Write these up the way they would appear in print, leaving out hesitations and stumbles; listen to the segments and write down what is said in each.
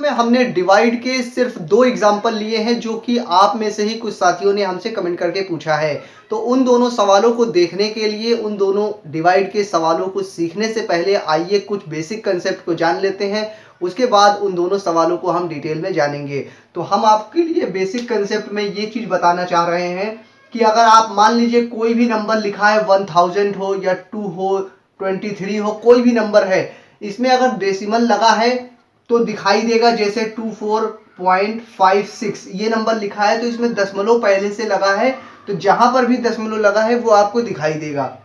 में हमने डिवाइड के सिर्फ 2 एग्जाम्पल लिए हैं जो कि आप में से ही कुछ साथियों ने हमसे कमेंट करके पूछा है। तो उन दोनों सवालों को देखने के लिए, उन दोनों डिवाइड के सवालों को सीखने से पहले आइए कुछ बेसिक कंसेप्ट को जान लेते हैं। उसके बाद उन दोनों सवालों को हम डिटेल में जानेंगे। तो हम आपके लिए बेसिक कंसेप्ट में ये चीज़ बताना चाह रहे हैं कि अगर आप मान लीजिए कोई भी नंबर लिखा है 1000 हो या 2 हो 23 हो, कोई भी नंबर है, इसमें अगर डेसिमल लगा है तो दिखाई देगा। जैसे 24.56 ये नंबर लिखा है तो इसमें दशमलव पहले से लगा है, तो जहां पर भी दशमलव लगा है वो आपको दिखाई देगा।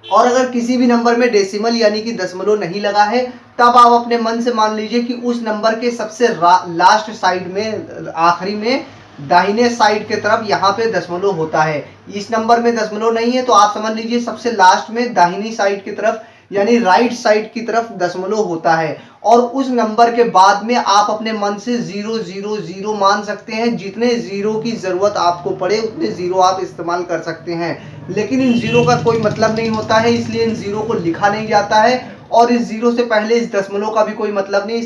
और अगर किसी भी नंबर में डेसिमल यानी कि दशमलव नहीं लगा है, तब आप अपने मन से मान लीजिए कि उस नंबर के सबसे लास्ट साइड में, आखिरी में दाहिने साइड के तरफ यहाँ पे दशमलव होता है। इस नंबर में दशमलव नहीं है तो आप समझ लीजिए सबसे लास्ट में दाहिनी साइड की तरफ यानी राइट साइड की तरफ दशमलव होता है। और उस नंबर के बाद में आप अपने मन से 000 मान सकते हैं। जितने जीरो की जरूरत आपको पड़े उतने जीरो आप इस्तेमाल कर सकते हैं, लेकिन इन जीरो का कोई मतलब नहीं होता है, इसलिए इन जीरो को लिखा नहीं जाता है। और इस जीरो से पहले इस दशमलव का भी कोई मतलब नहीं,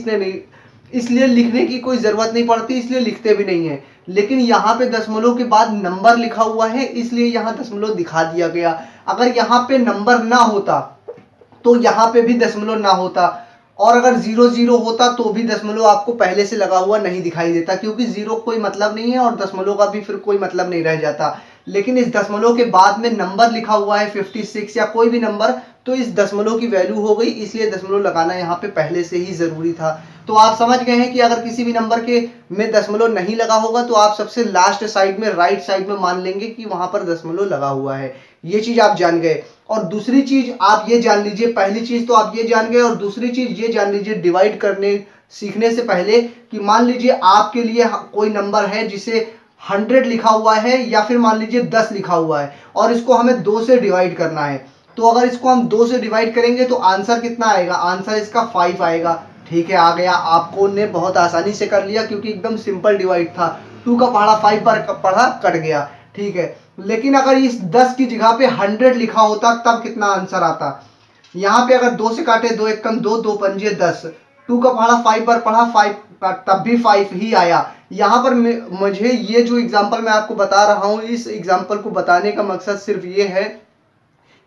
इसलिए लिखने की कोई जरूरत नहीं पड़ती, इसलिए लिखते भी नहीं है। लेकिन यहाँ पे दशमलव के बाद नंबर लिखा हुआ है, इसलिए यहाँ दशमलव दिखा दिया गया। अगर यहाँ पे नंबर ना होता तो यहाँ पे भी दशमलव ना होता, और अगर 00 होता तो भी दशमलव आपको पहले से लगा हुआ नहीं दिखाई देता, क्योंकि जीरो कोई मतलब नहीं है और दशमलव का भी फिर कोई मतलब नहीं रह जाता। लेकिन इस दशमलव के बाद में नंबर लिखा हुआ है 56 या कोई भी नंबर, तो इस दशमलव की वैल्यू हो गई, इसलिए दशमलव लगाना यहाँ पे पहले से ही जरूरी था। तो आप समझ गए हैं कि अगर किसी भी नंबर के में दशमलव नहीं लगा होगा तो आप सबसे लास्ट साइड में, राइट साइड में मान लेंगे कि वहां पर दशमलव लगा हुआ है। ये चीज आप जान गए। और दूसरी चीज आप ये जान लीजिए, पहली चीज तो आप ये जान गए, और दूसरी चीज ये जान लीजिए डिवाइड करने सीखने से पहले कि मान लीजिए आपके लिए कोई नंबर है जिसे 100 लिखा हुआ है या फिर मान लीजिए 10 लिखा हुआ है, और इसको हमें 2 से डिवाइड करना है। तो अगर इसको हम 2 से डिवाइड करेंगे तो आंसर कितना आएगा? आंसर इसका 5 आएगा। ठीक है, आ गया। आपको ने बहुत आसानी से कर लिया क्योंकि एकदम सिंपल डिवाइड था। 2 का पहाड़ा 5 बार पढ़ा, कट गया। ठीक है, लेकिन अगर इस 10 की जगह पे 100 लिखा होता तब कितना आंसर आता? यहाँ पे अगर 2 से काटे 2 एक कम 2, 2 पंजे 10, 2 का पहाड़ा 5 बार पढ़ा, 5 तब भी 5 ही आया। यहाँ पर मुझे ये जो एग्जाम्पल मैं आपको बता रहा हूँ, इस एग्जाम्पल को बताने का मकसद सिर्फ ये है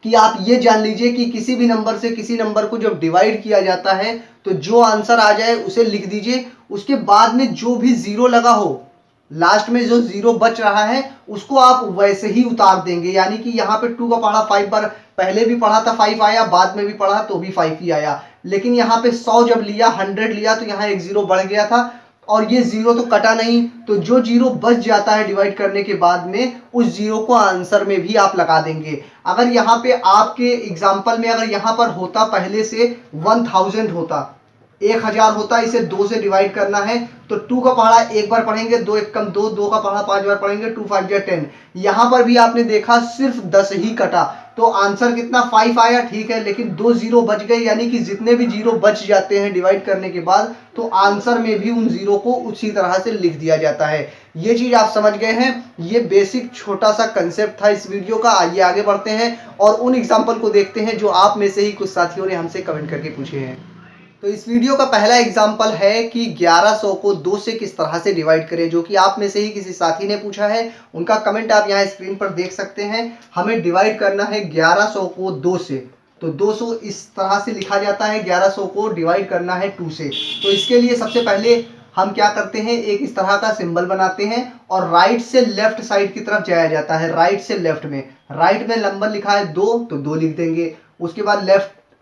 कि आप ये जान लीजिए कि किसी भी नंबर से किसी नंबर को जब डिवाइड किया जाता है तो जो आंसर आ जाए उसे लिख दीजिए। उसके बाद में जो भी जीरो लगा हो, लास्ट में जो जीरो बच रहा है उसको आप वैसे ही उतार देंगे। यानी कि यहाँ पे 2 का पढ़ा 5 बार पहले भी पढ़ा था 5 आया, बाद में भी पढ़ा तो भी 5 ही आया। लेकिन यहाँ पे 100 जब लिया, 100 लिया तो यहाँ एक जीरो बढ़ गया था, और ये जीरो तो कटा नहीं, तो जो जीरो बच जाता है डिवाइड करने के बाद में, उस जीरो को आंसर में भी आप लगा देंगे। अगर यहाँ पे आपके एग्जाम्पल में अगर यहाँ पर होता पहले से 1000 होता, 1000 होता, इसे 2 से डिवाइड करना है तो 2 का पहाड़ा एक बार पढ़ेंगे, 2 एक कम 2, 2 का पहाड़ा 5 बार पढ़ेंगे, 2 5 या 10। यहाँ पर भी आपने देखा सिर्फ 10 ही कटा, तो आंसर कितना? 5 आया। ठीक है, लेकिन 2 जीरो बच गए, यानी कि जितने भी जीरो बच जाते हैं डिवाइड करने के बाद तो आंसर में भी उन जीरो को उसी तरह से लिख दिया जाता है। ये चीज आप समझ गए हैं। ये बेसिक छोटा सा कंसेप्ट था इस वीडियो का। आइए आगे बढ़ते हैं और उन एग्जाम्पल को देखते हैं जो आप में से ही कुछ साथियों ने हमसे कमेंट करके पूछे हैं। तो इस वीडियो का पहला एग्जाम्पल है कि 1100 को 2 से किस तरह से डिवाइड करें, जो कि आप में से ही किसी साथी ने पूछा है। उनका कमेंट आप यहाँ स्क्रीन पर देख सकते हैं। हमें डिवाइड करना है 1100 को 2 से, तो 200 इस तरह से लिखा जाता है। 1100 को डिवाइड करना है 2 से, तो इसके लिए सबसे पहले हम क्या करते हैं, एक इस तरह का सिंबल बनाते हैं और राइट से लेफ्ट साइड की तरफ जाया जाता है। राइट से लेफ्ट में, राइट में नंबर लिखा है 2 तो 2 लिख देंगे। उसके बाद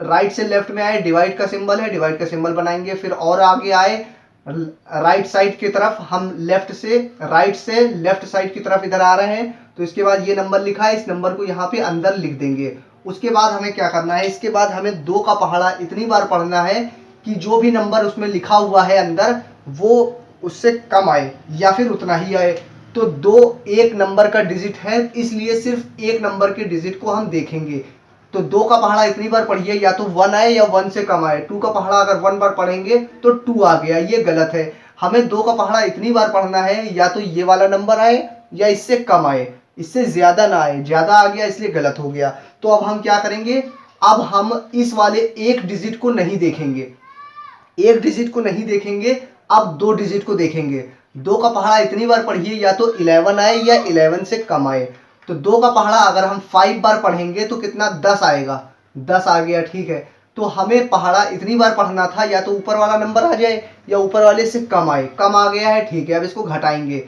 राइट से लेफ्ट में आए, डिवाइड का सिंबल है, डिवाइड का सिंबल बनाएंगे। फिर और आगे आए राइट साइड की तरफ, हम लेफ्ट से राइट से लेफ्ट साइड की तरफ इधर आ रहे हैं, तो इसके बाद ये नंबर लिखा है, इस नंबर को यहाँ पे अंदर लिख देंगे। उसके बाद हमें क्या करना है, इसके बाद हमें 2 का पहाड़ा इतनी बार पढ़ना है कि जो भी नंबर उसमें लिखा हुआ है अंदर वो उससे कम आए या फिर उतना ही आए। तो 2 एक नंबर का डिजिट है, इसलिए सिर्फ एक नंबर के डिजिट को हम देखेंगे। तो 2 का पहाड़ा इतनी बार पढ़िए, या तो 1 आए या 1 से कम आए। 2 का पहाड़ा अगर 1 बार पढ़ेंगे तो 2 आ गया, ये गलत है। हमें 2 का पहाड़ा इतनी बार पढ़ना है, या तो ये वाला नंबर आए या इससे कम आए, इससे ज्यादा ना आए। ज्यादा आ गया इसलिए गलत हो गया। तो अब हम क्या करेंगे, अब हम इस वाले एक डिजिट को नहीं देखेंगे, एक डिजिट को नहीं देखेंगे। अब 2 डिजिट को देखेंगे। 2 का पहाड़ा इतनी बार पढ़िए या तो 11 आए या 11 से कम आए। तो 2 का पहाड़ा अगर हम 5 बार पढ़ेंगे तो कितना 10 आएगा, 10 आ गया, ठीक है। तो हमें पहाड़ा इतनी बार पढ़ना था या तो ऊपर वाला नंबर आ जाए या ऊपर वाले से कम आए, कम आ गया है, ठीक है। अब इसको घटाएंगे,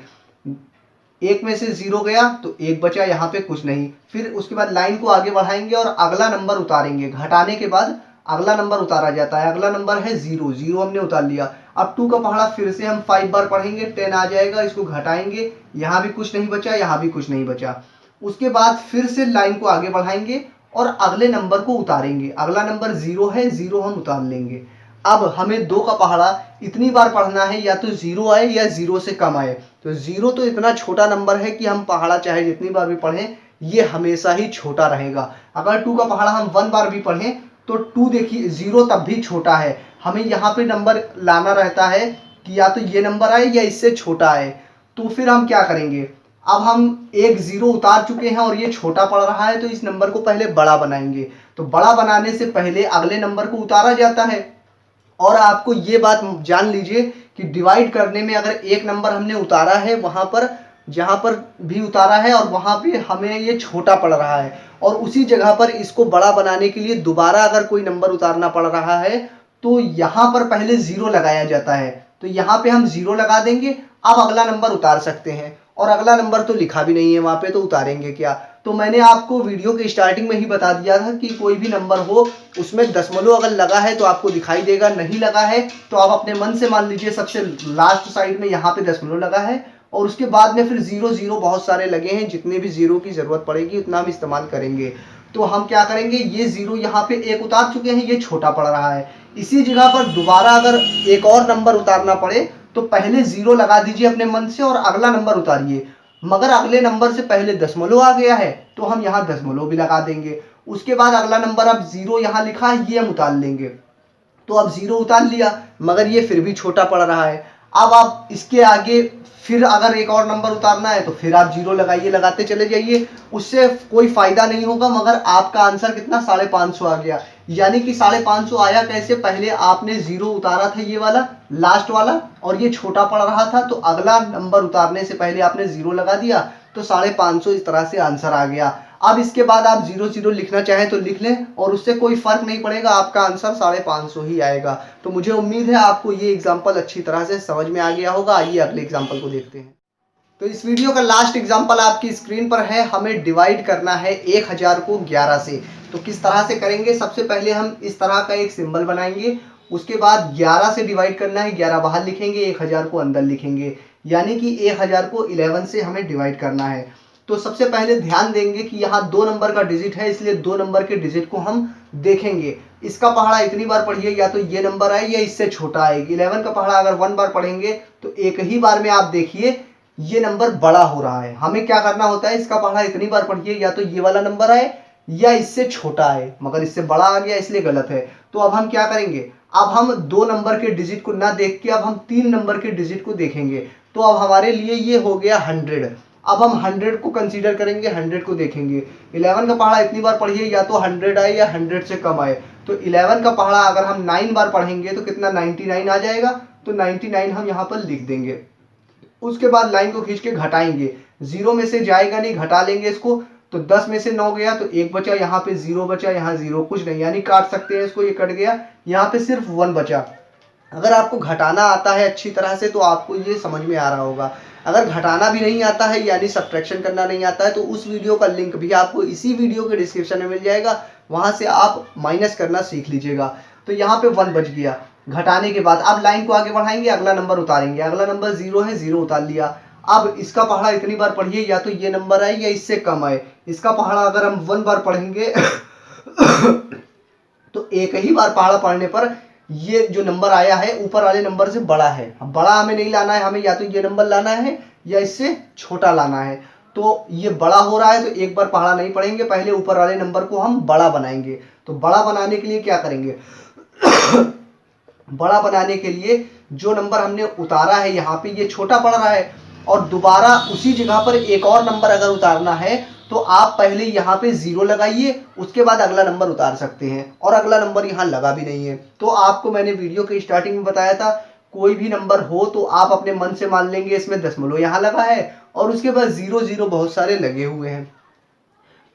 1 में से 0 गया तो 1 बचा, यहाँ पे कुछ नहीं। फिर उसके बाद लाइन को आगे बढ़ाएंगे और अगला नंबर उतारेंगे। घटाने के बाद अगला नंबर उतारा जाता है, अगला नंबर है 0, 0 हमने उतार लिया। अब 2 का पहाड़ा फिर से हम 5 बार पढ़ेंगे, 10 आ जाएगा, इसको घटाएंगे, यहाँ भी कुछ नहीं बचा, यहाँ भी कुछ नहीं बचा। उसके बाद फिर से लाइन को आगे बढ़ाएंगे और अगले नंबर को उतारेंगे। अगला नंबर 0 है, 0 हम उतार लेंगे। अब हमें 2 का पहाड़ा इतनी बार पढ़ना है या तो 0 आए या 0 से कम आए। तो 0 तो इतना छोटा नंबर है कि हम पहाड़ा चाहे जितनी बार भी पढ़ें ये हमेशा ही छोटा रहेगा। अगर 2 का पहाड़ा हम 1 बार भी पढ़ें तो 2 देखिए 0 तब भी छोटा है। हमें यहाँ पे नंबर लाना रहता है कि या तो ये नंबर आए या इससे छोटा आए। तो फिर हम क्या करेंगे, अब हम एक 0 उतार चुके हैं और ये छोटा पड़ रहा है तो इस नंबर को पहले बड़ा बनाएंगे। तो बड़ा बनाने से पहले अगले नंबर को उतारा जाता है। और आपको ये बात जान लीजिए कि डिवाइड करने में अगर एक नंबर हमने उतारा है वहां पर जहां पर भी उतारा है और वहां पे हमें ये छोटा पड़ रहा है और उसी जगह पर इसको बड़ा बनाने के लिए दोबारा अगर कोई नंबर उतारना पड़ रहा है तो यहाँ पर पहले 0 लगाया जाता है। तो यहाँ पे हम 0 लगा देंगे, अब अगला नंबर उतार सकते हैं। और अगला नंबर तो लिखा भी नहीं है वहां पे, तो उतारेंगे क्या। तो मैंने आपको वीडियो के स्टार्टिंग में ही बता दिया था कि कोई भी नंबर हो उसमें दशमलव अगर लगा है तो आपको दिखाई देगा, नहीं लगा है तो आप अपने मन से मान लीजिए सबसे लास्ट साइड में यहाँ पे दशमलव लगा है और उसके बाद में फिर 0 0 बहुत सारे लगे हैं, जितने भी 0 की जरूरत पड़ेगी उतना हम इस्तेमाल करेंगे। तो हम क्या करेंगे, ये 0 यहाँ पे एक उतार चुके हैं, ये छोटा पड़ रहा है। इसी जगह पर दोबारा अगर एक और नंबर उतारना पड़े तो पहले 0 लगा दीजिए अपने मन से और अगला नंबर उतारिए। मगर अगले नंबर से पहले दशमलव आ गया है तो हम यहाँ दशमलव भी लगा देंगे। उसके बाद अगला नंबर अब 0 यहाँ लिखा है ये हम उतार लेंगे। तो अब 0 उतार लिया मगर ये फिर भी छोटा पड़ रहा है। अब आप इसके आगे फिर अगर एक और नंबर उतारना है तो फिर आप 0 लगाइए, लगाते चले जाइए, उससे कोई फायदा नहीं होगा। मगर आपका आंसर कितना 550 आ गया। यानी कि 550 आया कैसे, पहले आपने 0 उतारा था ये वाला लास्ट वाला और ये छोटा पड़ रहा था तो अगला नंबर उतारने से पहले आपने 0 लगा दिया तो 550 इस तरह से आंसर आ गया। अब इसके बाद आप 0 0 लिखना चाहें तो लिख लें और उससे कोई फर्क नहीं पड़ेगा, आपका आंसर 550 ही आएगा। तो मुझे उम्मीद है आपको ये एग्जाम्पल अच्छी तरह से समझ में आ गया होगा। आइए अगले एग्जाम्पल को देखते हैं। तो इस वीडियो का लास्ट एग्जाम्पल आपकी स्क्रीन पर है। हमें डिवाइड करना है 1000 को 11 से। तो किस तरह से करेंगे, सबसे पहले हम इस तरह का एक सिंबल बनाएंगे, उसके बाद 11 से डिवाइड करना है, 11 बाहर लिखेंगे, 1000 को अंदर लिखेंगे। यानी कि 1000 को 11 से हमें डिवाइड करना है। तो सबसे पहले ध्यान देंगे कि यहाँ 2 नंबर का डिजिट है, इसलिए 2 नंबर के डिजिट को हम देखेंगे। इसका पहाड़ा इतनी बार पढ़िए या तो ये नंबर आए या इससे छोटा आएगी। 11 का पहाड़ा अगर 1 बार पढ़ेंगे तो एक ही बार में आप देखिए ये नंबर बड़ा हो रहा है। हमें क्या करना होता है, इसका पहाड़ा इतनी बार पढ़िए या तो ये वाला नंबर आए या इससे छोटा आए, मगर इससे बड़ा आ गया इसलिए गलत है। तो अब हम क्या करेंगे, अब हम 2 नंबर के डिजिट को ना देख के अब हम 3 नंबर के डिजिट को देखेंगे। तो अब हमारे लिए ये हो गया 100। अब हम 100 को कंसीडर करेंगे, 100 को देखेंगे। 11 का पहाड़ा इतनी बार पढ़िए या तो 100 आए या 100 से कम आए। तो 11 का पहाड़ा अगर हम 9 बार पढ़ेंगे तो कितना 99 आ जाएगा। तो 99 हम यहाँ पर लिख देंगे। उसके बाद लाइन को खींच के घटाएंगे, 0 में से जाएगा नहीं, घटा लेंगे इसको। तो 10 में से 9 गया तो 1 बचा, यहाँ पे 0 बचा, यहाँ 0 कुछ नहीं, यानी काट सकते हैं इसको, ये कट गया। यहाँ पे सिर्फ 1 बचा। अगर आपको घटाना आता है अच्छी तरह से तो आपको ये समझ में आ रहा होगा। अगर घटाना भी नहीं आता है यानी सब्ट्रैक्शन करना नहीं आता है तो उस वीडियो का लिंक भी आपको इसी वीडियो के डिस्क्रिप्शन में मिल जाएगा, वहां से आप माइनस करना सीख लीजिएगा। तो यहाँ पे 1 बच गया। घटाने के बाद अब लाइन को आगे बढ़ाएंगे, अगला नंबर उतारेंगे। अगला नंबर 0 है, 0 उतार लिया। अब इसका पहाड़ा इतनी बार पढ़िए या तो ये नंबर आए या इससे कम आए। इसका पहाड़ा अगर हम 1 बार पढ़ेंगे तो एक ही बार पहाड़ा पढ़ने पर ये जो नंबर आया है ऊपर वाले नंबर से बड़ा है। अब बड़ा हमें नहीं लाना है, हमें या तो ये नंबर लाना है या इससे छोटा लाना है। तो ये बड़ा हो रहा है तो एक बार पहाड़ा नहीं पढ़ेंगे, पहले ऊपर वाले नंबर को हम बड़ा बनाएंगे। तो बड़ा बनाने के लिए क्या करेंगे बड़ा बनाने के लिए जो नंबर हमने उतारा है यहाँ पे ये छोटा पड़ रहा है और दोबारा उसी जगह पर एक और नंबर अगर उतारना है तो आप पहले यहाँ पे 0 लगाइए, उसके बाद अगला नंबर उतार सकते हैं। और अगला नंबर यहाँ लगा भी नहीं है। तो आपको मैंने वीडियो के स्टार्टिंग में बताया था कोई भी नंबर हो तो आप अपने मन से मान लेंगे इसमें दशमलव यहाँ लगा है और उसके बाद 0 बहुत सारे लगे हुए हैं।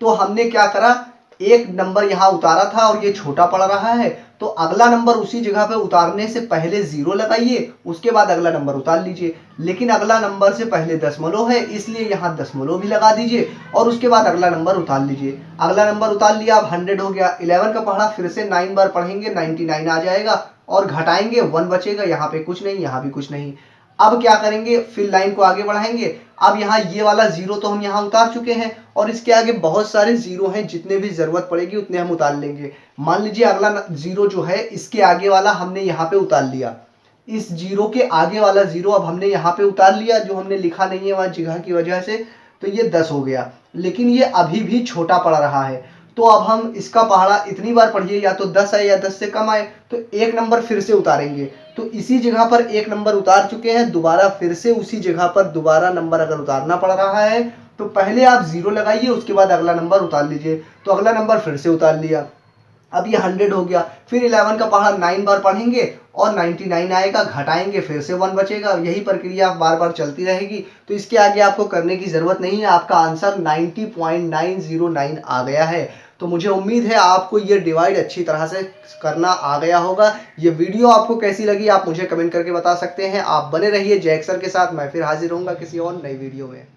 तो हमने क्या करा, एक नंबर यहाँ उतारा था और ये छोटा पड़ रहा है, तो अगला नंबर उसी जगह पे उतारने से पहले 0 लगाइए, उसके बाद अगला नंबर उतार लीजिए। लेकिन अगला नंबर से पहले दशमलव है, इसलिए यहाँ दशमलव भी लगा दीजिए और उसके बाद अगला नंबर उतार लीजिए। अगला नंबर उतार लिया, अब 100 हो गया। 11 का पढ़ा, फिर से 9 बार पढ़ेंगे 99 आ जाएगा और घटाएंगे 1 बचेगा, यहाँ पे कुछ नहीं, यहाँ भी कुछ नहीं। अब क्या करेंगे, फिर लाइन को आगे बढ़ाएंगे। अब यहाँ ये वाला 0 तो हम यहाँ उतार चुके हैं और इसके आगे बहुत सारे 0 हैं, जितने भी जरूरत पड़ेगी उतने हम उतार लेंगे। मान लीजिए अगला 0 जो है इसके आगे वाला हमने यहाँ पे उतार लिया, इस 0 के आगे वाला 0 अब हमने यहाँ पे उतार लिया, जो हमने लिखा नहीं है वहां जगह की वजह से, तो ये 10 हो गया। लेकिन ये अभी भी छोटा पड़ रहा है, तो अब हम इसका पहाड़ा इतनी बार पढ़िए, या तो 10 आए या 10 से कम आए, तो एक नंबर फिर से उतारेंगे। तो इसी जगह पर एक नंबर उतार चुके हैं, दोबारा फिर से उसी जगह पर दोबारा नंबर अगर उतारना पड़ रहा है तो पहले आप 0 लगाइए, उसके बाद अगला नंबर उतार लीजिए। तो अगला नंबर फिर से उतार लिया, अब ये 100 हो गया। फिर 11 का पहाड़ा 9 बार पढ़ेंगे और 99 आएगा, घटाएंगे फिर से 1 बचेगा। यही प्रक्रिया बार बार चलती रहेगी। तो इसके आगे आपको करने की जरूरत नहीं है, आपका आंसर 90.909 आ गया है। तो मुझे उम्मीद है आपको ये डिवाइड अच्छी तरह से करना आ गया होगा। ये वीडियो आपको कैसी लगी आप मुझे कमेंट करके बता सकते हैं। आप बने रहिए जैक सर के साथ, मैं फिर हाजिर होऊंगा किसी और नई वीडियो में।